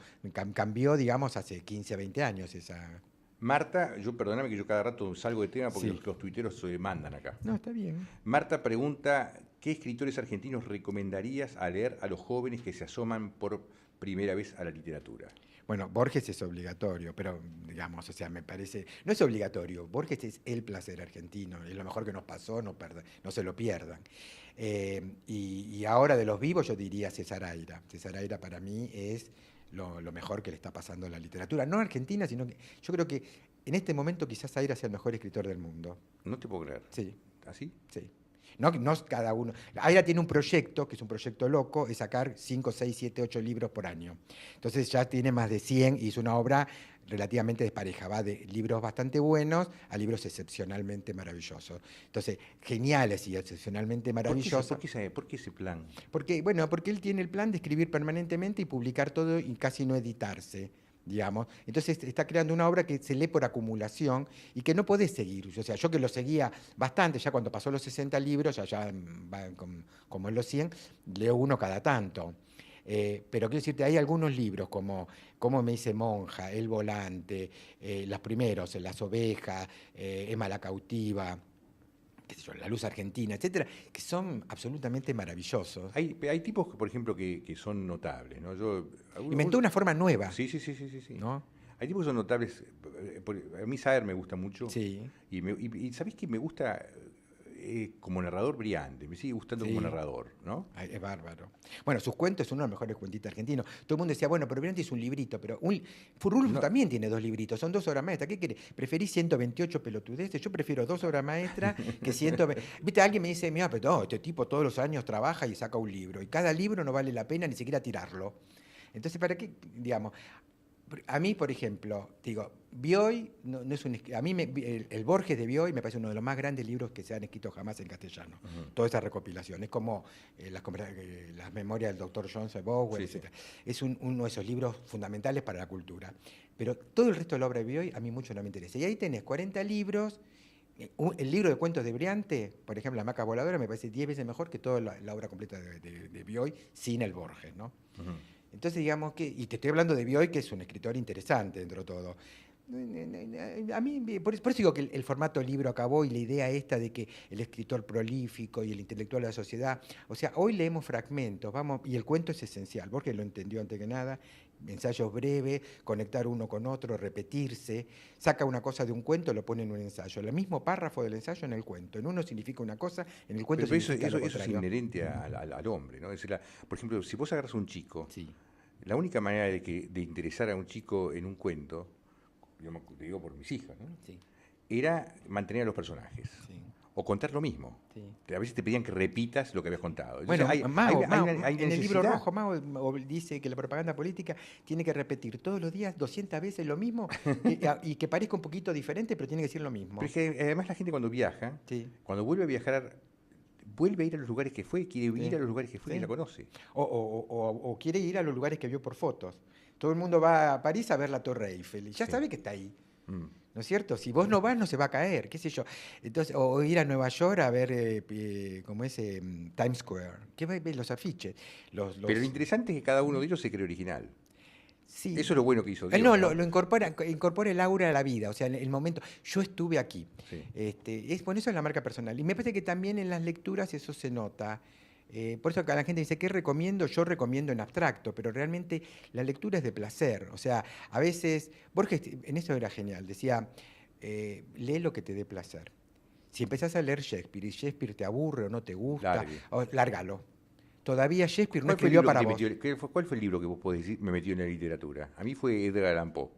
Cambió, digamos, hace 15 a 20 años esa... Marta, perdóname que yo cada rato salgo de tema porque los tuiteros se mandan acá. No, está bien. Marta pregunta, ¿qué escritores argentinos recomendarías a leer a los jóvenes que se asoman por primera vez a la literatura? Bueno, Borges es obligatorio, pero digamos, o sea, me parece... No es obligatorio, Borges es el placer argentino, es lo mejor que nos pasó, no se lo pierdan. Y ahora de los vivos yo diría César Aira. César Aira para mí es... Lo mejor que le está pasando a la literatura, no a Argentina, sino que yo creo que en este momento quizás Aira sea el mejor escritor del mundo. No te puedo creer. Sí. ¿Así? Sí. No cada uno. Aira tiene un proyecto, que es un proyecto loco, es sacar 5, 6, 7, 8 libros por año. Entonces ya tiene más de 100 y es una obra relativamente despareja. Va de libros bastante buenos a libros excepcionalmente maravillosos. Entonces, geniales y excepcionalmente maravillosos. ¿Por qué ese plan? Porque él tiene el plan de escribir permanentemente y publicar todo y casi no editarse, digamos. Entonces está creando una obra que se lee por acumulación y que no podés seguir. O sea, yo que lo seguía bastante, ya cuando pasó los 60 libros, ya va como en los 100, leo uno cada tanto. Pero quiero decirte, hay algunos libros como Cómo me hice monja, El volante, los primeros, Las ovejas, Emma la cautiva, qué sé yo, La luz argentina, etcétera, que son absolutamente maravillosos. Hay tipos, por ejemplo, que son notables, ¿no? Inventó una forma nueva. Sí. ¿No? Hay tipos que son notables. A mí Saer me gusta mucho. Sí. Y ¿sabés qué me gusta? Como narrador brillante, me sigue gustando como narrador, ¿no? Ay, es bárbaro. Bueno, sus cuentos son uno de los mejores cuentistas argentinos. Todo el mundo decía, bueno, pero Briante hizo un librito, pero Furrulfo también tiene 2 libritos, son 2 obras maestras. ¿Qué querés? ¿Preferís 128 pelotudeces? Yo prefiero 2 obras maestras que 120. Viste, alguien me dice, mira, pero no, este tipo todos los años trabaja y saca un libro, y cada libro no vale la pena ni siquiera tirarlo. Entonces, ¿para qué? Digamos, A mí, por ejemplo, digo, Bioy no es a mí el Borges de Bioy me parece uno de los más grandes libros que se han escrito jamás en castellano. Toda esa recopilación. Es como las memorias del doctor Johnson Boswell, Sí, sí. etc. Es uno de esos libros fundamentales para la cultura. Pero todo el resto de la obra de Bioy a mí mucho no me interesa. Y ahí tenés 40 libros. El libro de cuentos de Briante, por ejemplo, La Hamaca Voladora, me parece 10 veces mejor que toda la obra completa de Bioy sin el Borges, ¿no? Ujú. Entonces, digamos que, y te estoy hablando de Bioy, que es un escritor interesante dentro de todo. A mí, por eso digo que el formato libro acabó y la idea esta de que el escritor prolífico y el intelectual de la sociedad, o sea, hoy leemos fragmentos, vamos, y el cuento es esencial, Borges lo entendió antes que nada, ensayos breves, conectar uno con otro, repetirse, saca una cosa de un cuento, lo pone en un ensayo, el mismo párrafo del ensayo en el cuento, en uno significa una cosa, en el cuento Pero significa lo eso es contrario. inherente al hombre, ¿no? Es decir, por ejemplo, si vos agarras a un chico, Sí, la única manera de interesar a un chico en un cuento, yo te digo por mis hijas, ¿no? sí, Era mantener a los personajes. sí, O contar lo mismo. sí. A veces te pedían que repitas lo que habías contado. Entonces, Bueno, hay en el libro necesidad. rojo, Mao dice que la propaganda política tiene que repetir todos los días 200 veces lo mismo y que parezca un poquito diferente, pero tiene que decir lo mismo. Pero es que además la gente cuando viaja, Sí, cuando vuelve a viajar, vuelve a ir a los lugares que fue, quiere ir sí, a los lugares que fue y sí. la conoce. O quiere ir a los lugares que vio por fotos. Todo el mundo va a París a ver la Torre Eiffel y ya Sí. sabe que está ahí. Mm. ¿No es cierto? Si vos no vas, no se va a caer, qué sé yo. Entonces, o ir a Nueva York a ver, como es Times Square, que va a ver los afiches. Pero lo interesante es que cada uno de ellos se cree original. Sí. Eso es lo bueno que hizo Dios, No, ¿no? lo incorpora el aura a la vida, o sea, el momento, yo estuve aquí. Sí. Bueno, eso es la marca personal. Y me parece que también en las lecturas eso se nota. Por eso que la gente dice, ¿qué recomiendo? Yo recomiendo en abstracto, pero realmente la lectura es de placer. O sea, a veces, Borges en eso era genial, decía, lee lo que te dé placer. Si empezás a leer Shakespeare y Shakespeare te aburre o no te gusta, Largue. lárgalo. Todavía Shakespeare no ¿Cuál fue el escribió libro que para te vos. metió, cuál fue el libro que vos podés decir me metió en la literatura? A mí fue Edgar Allan Poe.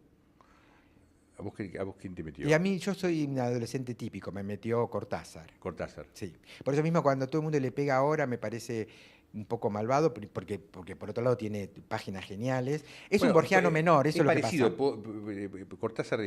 A vos quién te metió? Y a mí, yo soy un adolescente típico, me metió Cortázar. Cortázar. Sí. Por eso mismo, cuando todo el mundo le pega ahora, me parece un poco malvado, porque por otro lado tiene páginas geniales. Es un Bueno, borgiano menor, eso es lo que parecido. pasa. Cortázar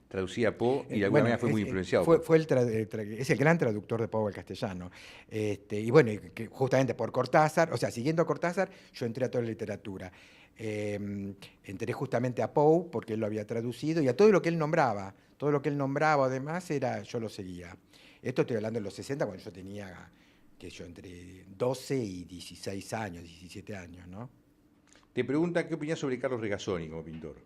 traducía a Poe y de alguna Bueno, manera fue muy influenciado es el gran traductor de Poe al castellano. Y bueno, que justamente por Cortázar, o sea, siguiendo a Cortázar, yo entré a toda la literatura. Entré justamente a Poe porque él lo había traducido y a todo lo que él nombraba. Todo lo que él nombraba además yo lo seguía. Esto estoy hablando de los 60 cuando yo tenía, que yo entre 12 y 16 años, 17 años, ¿no? Te pregunta qué opinas sobre Carlos Regazzoni como pintor.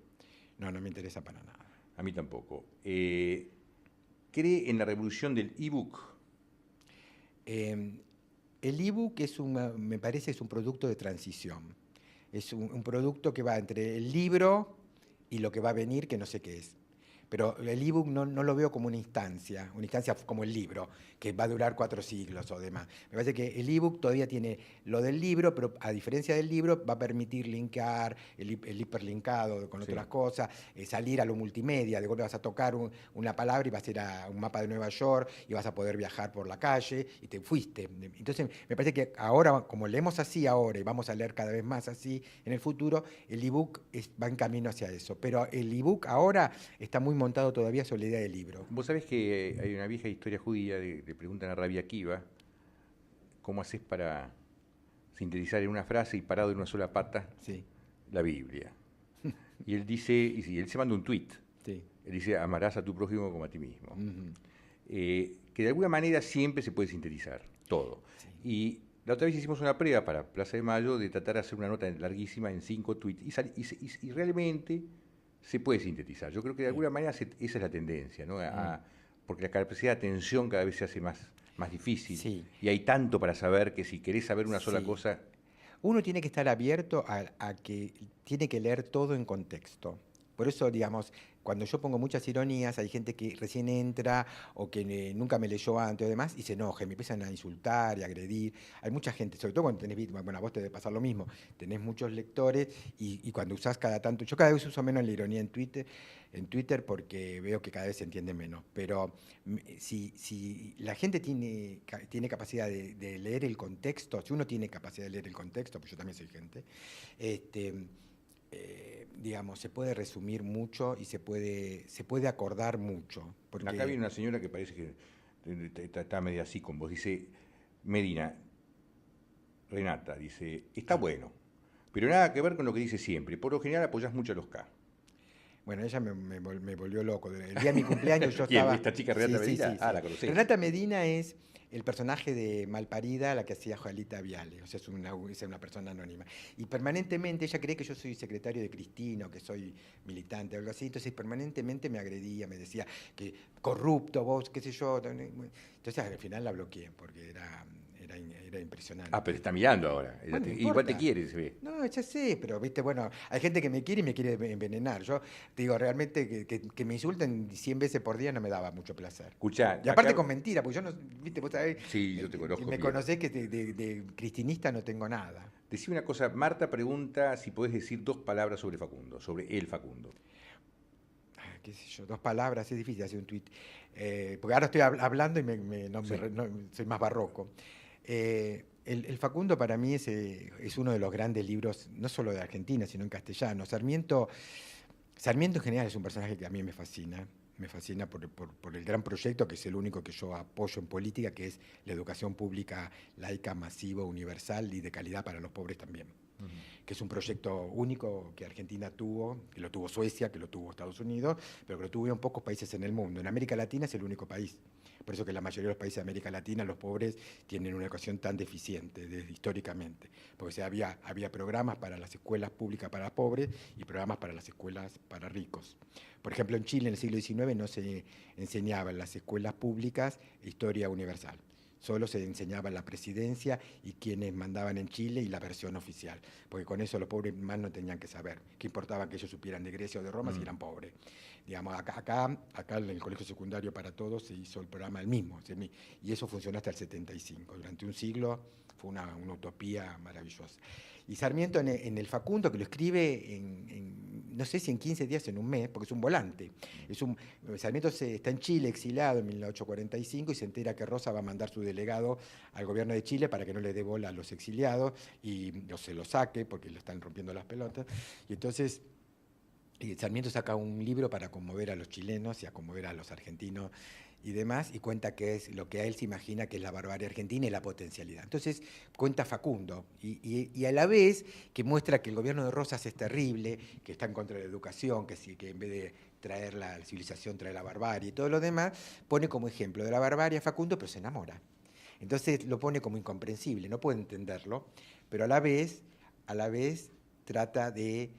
No, no me interesa para nada. A mí tampoco. ¿Cree en la revolución del ebook? El ebook me parece es un producto de transición. Es un producto que va entre el libro y lo que va a venir, que no sé qué es. Pero el ebook no lo veo como una instancia como el libro, que va a durar 4 siglos o demás. Me parece que el ebook todavía tiene lo del libro, pero a diferencia del libro va a permitir linkar, el hiperlinkado con otras cosas, salir a lo multimedia, de golpe vas a tocar una palabra y vas a ir a un mapa de Nueva York y vas a poder viajar por la calle y te fuiste. Entonces me parece que ahora, como leemos así ahora y vamos a leer cada vez más así en el futuro, el ebook va en camino hacia eso. Pero el ebook ahora está muy montado todavía sobre la idea del libro. Vos sabés que hay una vieja historia judía, le preguntan a Rabbi Akiva, ¿cómo haces para sintetizar en una frase y parado en una sola pata Sí, la Biblia? Y él dice, él se manda un tuit, sí. él dice, amarás a tu prójimo como a ti mismo. Ujú. Que de alguna manera siempre se puede sintetizar, todo. Sí. Y la otra vez hicimos una prueba para Plaza de Mayo de tratar de hacer una nota larguísima en 5 tweets y realmente se puede sintetizar. Yo creo que de alguna manera esa es la tendencia, ¿no? Porque la capacidad de atención cada vez se hace más difícil. Sí. Y hay tanto para saber que si querés saber una sola Sí. cosa, Uno tiene que estar abierto a que tiene que leer todo en contexto. Por eso, digamos, cuando yo pongo muchas ironías, hay gente que recién entra o que nunca me leyó antes o demás y se enoja, y me empiezan a insultar y agredir. Hay mucha gente, sobre todo cuando tenés, bueno, a vos te debe pasar lo mismo, tenés muchos lectores y cuando usás cada tanto, yo cada vez uso menos la ironía en Twitter porque veo que cada vez se entiende menos, pero si la gente tiene capacidad de leer el contexto, si uno tiene capacidad de leer el contexto, pues yo también soy gente, digamos, se puede resumir mucho y se puede acordar mucho. Porque Acá viene una señora que parece que está media así con vos. Dice, Medina, Renata, dice, está bueno, pero nada que ver con lo que dice siempre. Por lo general apoyás mucho a los K. bueno, ella me volvió loco. El día de mi cumpleaños yo ¿Quién? estaba... ¿Esta chica Sí, Renata sí, Medina? sí, Ah, sí. la conocés. Renata Medina es el personaje de Malparida, la que hacía Joalita Viale. O sea, es una persona anónima. Y permanentemente ella cree que yo soy secretario de Cristina, o que soy militante o algo así. Entonces permanentemente me agredía, me decía que corrupto vos, qué sé yo. Entonces al final la bloqueé porque era impresionante. Ah, pero está mirando ahora. Bueno, no Igual te importa. quiere, se ve. No, ya sé, pero viste, bueno, hay gente que me quiere y me quiere envenenar. Yo te digo, realmente que me insulten 100 veces por día no me daba mucho placer. Escuchá, Y aparte acá... con mentira, porque yo no, viste, vos sabés, Sí, yo te conozco me bien. conocés que de cristinista no tengo nada. Decime una cosa, Marta pregunta si podés decir 2 palabras sobre Facundo, sobre el Facundo. Qué sé yo, 2 palabras, es difícil hacer un tuit. Porque ahora estoy hablando y Sí. soy más barroco. El Facundo para mí es uno de los grandes libros, no solo de Argentina, sino en castellano. Sarmiento en general es un personaje que a mí me fascina por el gran proyecto, que es el único que yo apoyo en política, que es la educación pública laica, masiva, universal y de calidad para los pobres también. Que es un proyecto único que Argentina tuvo, que lo tuvo Suecia, que lo tuvo Estados Unidos, pero que lo tuvieron pocos países en el mundo. En América Latina es el único país. Por eso que la mayoría de los países de América Latina, los pobres, tienen una educación tan deficiente históricamente. Porque había programas para las escuelas públicas para pobres y programas para las escuelas para ricos. Por ejemplo, en Chile en el siglo XIX no se enseñaba en las escuelas públicas historia universal. Solo se enseñaba la presidencia y quienes mandaban en Chile y la versión oficial, porque con eso los pobres más no tenían que saber. ¿Qué importaba que ellos supieran de Grecia o de Roma si eran pobres? Digamos, acá en el colegio secundario para todos se hizo el programa el mismo, y eso funcionó hasta el 75. Durante un siglo fue una utopía maravillosa. Y Sarmiento en el Facundo, que lo escribe no sé si en 15 días, en un mes, porque es un volante. Sarmiento está en Chile, exiliado en 1845, y se entera que Rosa va a mandar su delegado al gobierno de Chile para que no le dé bola a los exiliados y no se lo saque porque le están rompiendo las pelotas. Y entonces Sarmiento saca un libro para conmover a los chilenos y a conmover a los argentinos y demás, y cuenta que es lo que a él se imagina que es la barbarie argentina y la potencialidad. Entonces cuenta Facundo, y a la vez que muestra que el gobierno de Rosas es terrible, que está en contra de la educación, que en vez de traer la civilización trae la barbarie y todo lo demás, pone como ejemplo de la barbarie a Facundo, pero se enamora. Entonces lo pone como incomprensible, no puede entenderlo, pero a la vez trata de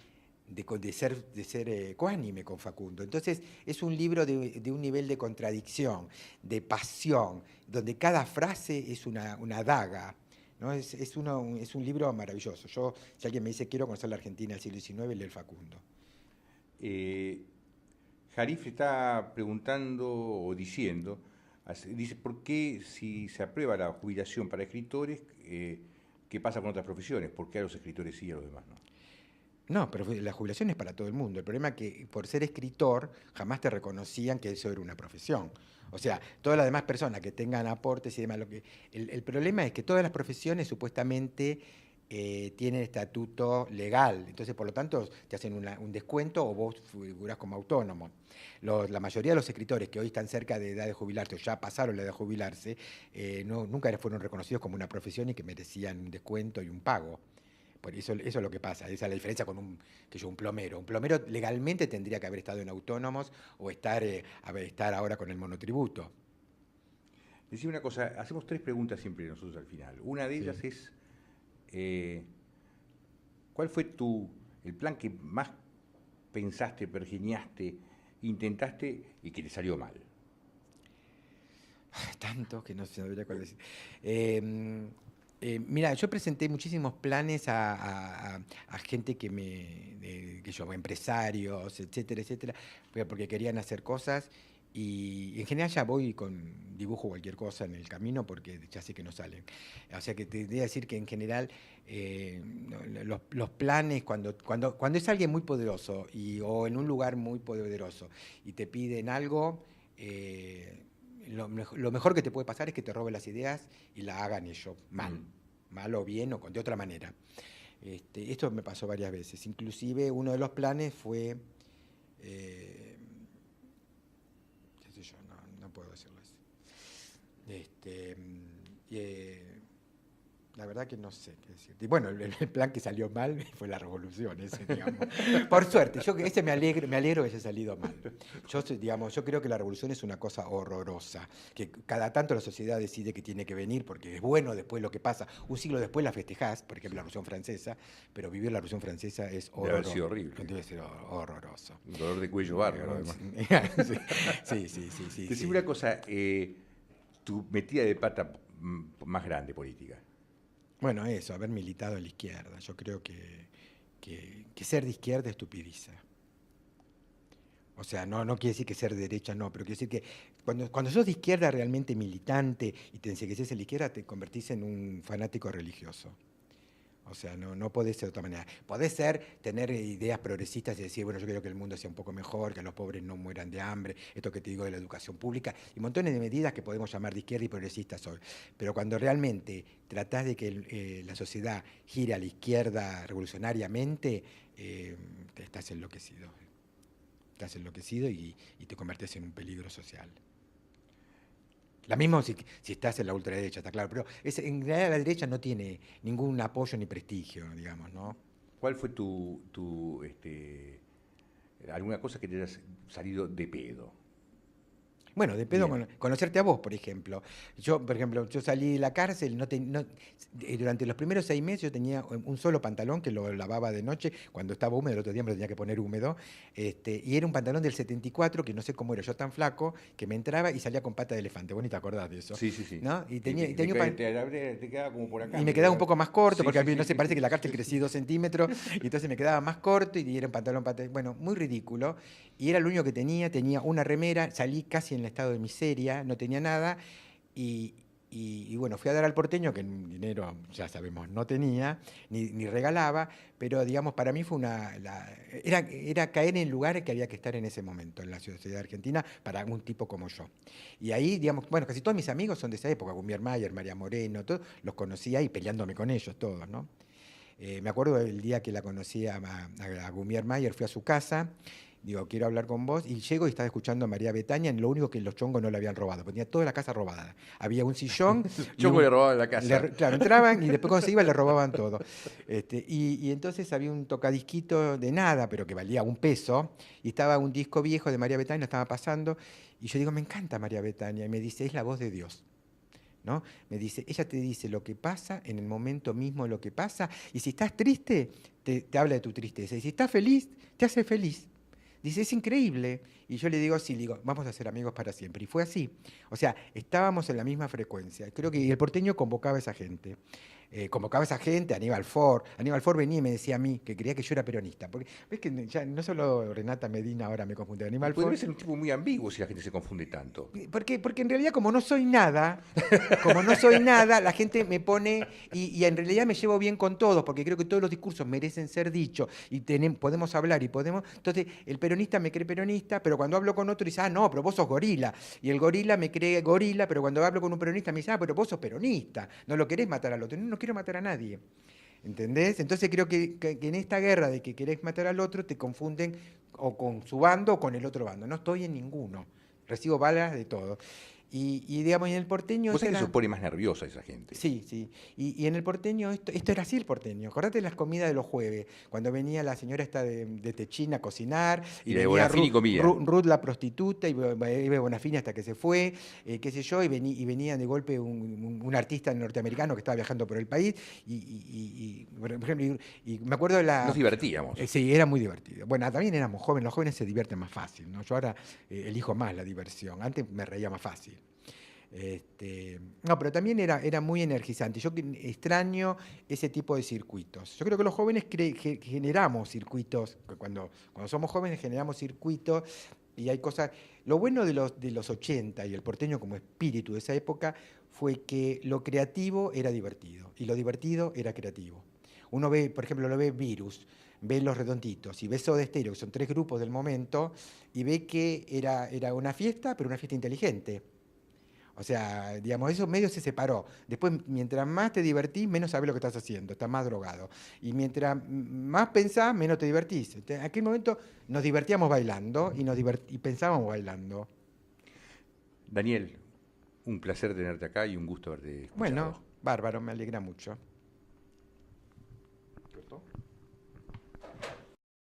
ser ecuánime con Facundo. Entonces es un libro de un nivel de contradicción, de pasión, donde cada frase es una daga, ¿no? Es un libro maravilloso. Si alguien me dice quiero conocer la Argentina del siglo XIX, lee el Facundo. Jarif está preguntando o diciendo, dice, ¿por qué si se aprueba la jubilación para escritores, qué pasa con otras profesiones? ¿Por qué a los escritores sí y a los demás no? No, pero la jubilación es para todo el mundo. El problema es que por ser escritor jamás te reconocían que eso era una profesión. O sea, todas las demás personas que tengan aportes y demás, el problema es que todas las profesiones supuestamente tienen estatuto legal. Entonces, por lo tanto, te hacen un descuento o vos figurás como autónomo. La mayoría de los escritores que hoy están cerca de edad de jubilarse o ya pasaron la edad de jubilarse, nunca fueron reconocidos como una profesión y que merecían un descuento y un pago. Por eso es lo que pasa, esa es la diferencia con un plomero. Un plomero legalmente tendría que haber estado en autónomos o estar ahora con el monotributo. Decime una cosa, hacemos 3 preguntas siempre nosotros al final. Una de ellas es, ¿cuál fue el plan que más pensaste, pergeniaste, intentaste y que te salió mal? Tanto que no sabría cuál decir. Mira, yo presenté muchísimos planes a gente empresarios, etcétera, etcétera, porque querían hacer cosas y en general ya voy con dibujo cualquier cosa en el camino porque ya sé que no salen. O sea que te voy a decir que en general los planes, cuando es alguien muy poderoso o en un lugar muy poderoso y te piden algo, lo mejor que te puede pasar es que te roben las ideas y la hagan ellos mal o bien o de otra manera. Esto me pasó varias veces. Inclusive uno de los planes fue, qué sé yo, no puedo decirlo así. La verdad que no sé qué decir. Y bueno, el plan que salió mal fue la revolución, ese, digamos. Por suerte, me alegro que haya salido mal. Yo creo que la revolución es una cosa horrorosa, que cada tanto la sociedad decide que tiene que venir porque es bueno después lo que pasa. Un siglo después la festejás, por ejemplo, la Revolución Francesa, pero vivir la Revolución Francesa es Debe haber horroroso. sido horrible. Debe ser horroroso. Un dolor de cuello bárbaro, además. Sí. Decime una cosa, tu metida de pata más grande política. Bueno, eso, haber militado en la izquierda. Yo creo que ser de izquierda estupidiza. O sea, no quiere decir que ser de derecha no, pero quiere decir que cuando sos de izquierda realmente militante y te ensegueces en la izquierda, te convertís en un fanático religioso. O sea, no podés ser de otra manera. Podés tener ideas progresistas y decir, bueno, yo quiero que el mundo sea un poco mejor, que los pobres no mueran de hambre, esto que te digo de la educación pública, y montones de medidas que podemos llamar de izquierda y progresistas hoy. Pero cuando realmente tratás de que la sociedad gire a la izquierda revolucionariamente, te estás enloquecido. Estás enloquecido y te convertís en un peligro social. La misma si estás en la ultraderecha, está claro, pero en realidad la derecha no tiene ningún apoyo ni prestigio, digamos, ¿no? ¿Cuál fue alguna cosa que te hayas salido de pedo? Bueno, de pedo conocerte a vos, por ejemplo. Yo salí de la cárcel, durante los primeros 6 meses yo tenía un solo pantalón que lo lavaba de noche, cuando estaba húmedo, el otro día me lo tenía que poner húmedo, y era un pantalón del 74, que no sé cómo era yo tan flaco, que me entraba y salía con pata de elefante. Vos ni te acordás de eso. Sí. ¿No? Y te quedaba como por acá. Y me quedaba un poco más corto, Sí, porque sí, no sé, sí, parece sí. que la cárcel crecí 2 centímetros, y entonces me quedaba más corto y era un pantalón, bueno, muy ridículo. Y era lo único que tenía una remera, salí casi en el estado de miseria, no tenía nada, y bueno, fui a dar al porteño, que dinero, ya sabemos, no tenía, ni regalaba, pero digamos, para mí fue era caer en lugares que había que estar en ese momento, en la sociedad argentina, para un tipo como yo. Y ahí, digamos, bueno, casi todos mis amigos son de esa época, Gumier Mayer, María Moreno, todos, los conocí ahí peleándome con ellos, todos, ¿no? Me acuerdo el día que la conocí a Gumier Mayer, fui a su casa, digo, quiero hablar con vos, y llego y estaba escuchando a María Betania, lo único que los chongos no le habían robado, porque tenía toda la casa robada. Había un sillón. Chongo le robaban la casa. Claro, entraban y después cuando se iba le robaban todo. Y entonces había un tocadisquito de nada, pero que valía $1, y estaba un disco viejo de María Betania, estaba pasando, y yo digo, me encanta María Betania, y me dice, es la voz de Dios. ¿No? Me dice, ella te dice lo que pasa en el momento mismo, lo que pasa, y si estás triste, te habla de tu tristeza, y si estás feliz, te hace feliz. Dice, es increíble. Y yo le digo, sí, vamos a ser amigos para siempre. Y fue así. O sea, estábamos en la misma frecuencia. Creo que el porteño convocaba a esa gente. Aníbal Ford. Aníbal Ford venía y me decía a mí que creía que yo era peronista. Porque ves que ya no solo Renata Medina ahora me confunde. Aníbal Ford. Podría ser un tipo muy ambiguo si la gente se confunde tanto. Porque en realidad como no soy nada, la gente me pone, y en realidad me llevo bien con todos, porque creo que todos los discursos merecen ser dichos, y podemos hablar, entonces el peronista me cree peronista, pero cuando hablo con otro dice, no, pero vos sos gorila, y el gorila me cree gorila, pero cuando hablo con un peronista me dice, pero vos sos peronista, no lo querés matar al otro. No quiero matar a nadie. ¿Entendés? Entonces creo que en esta guerra de que querés matar al otro te confunden o con su bando o con el otro bando. No estoy en ninguno. Recibo balas de todo. Y digamos, en el porteño... ¿Vos sabés que eso pone más nerviosa a esa gente? Sí. Y en el porteño, esto era así el porteño. Acordate de las comidas de los jueves, cuando venía la señora esta de Techín a cocinar, y de Bonafini comía. Ruth la prostituta, y iba Bonafini hasta que se fue, qué sé yo, y venía de golpe un artista norteamericano que estaba viajando por el país, y por ejemplo, y me acuerdo de la... Nos divertíamos. Sí, era muy divertido. Bueno, también éramos jóvenes, los jóvenes se divierten más fácil, ¿no? Yo ahora elijo más la diversión, antes me reía más fácil. No, pero también era muy energizante. Yo extraño ese tipo de circuitos. Yo creo que los jóvenes generamos circuitos, cuando somos jóvenes generamos circuitos y hay cosas... Lo bueno de los 80 y el porteño como espíritu de esa época fue que lo creativo era divertido y lo divertido era creativo. Uno ve, por ejemplo, lo ve Virus, ve Los Redonditos y ve Soda Stereo, que son 3 grupos del momento, y ve que era una fiesta, pero una fiesta inteligente. O sea, digamos, eso medio se separó. Después, mientras más te divertís, menos sabes lo que estás haciendo, estás más drogado. Y mientras más pensás, menos te divertís. En aquel momento nos divertíamos bailando y pensábamos bailando. Daniel, un placer tenerte acá y un gusto haberte escuchado. Bueno, bárbaro, me alegra mucho.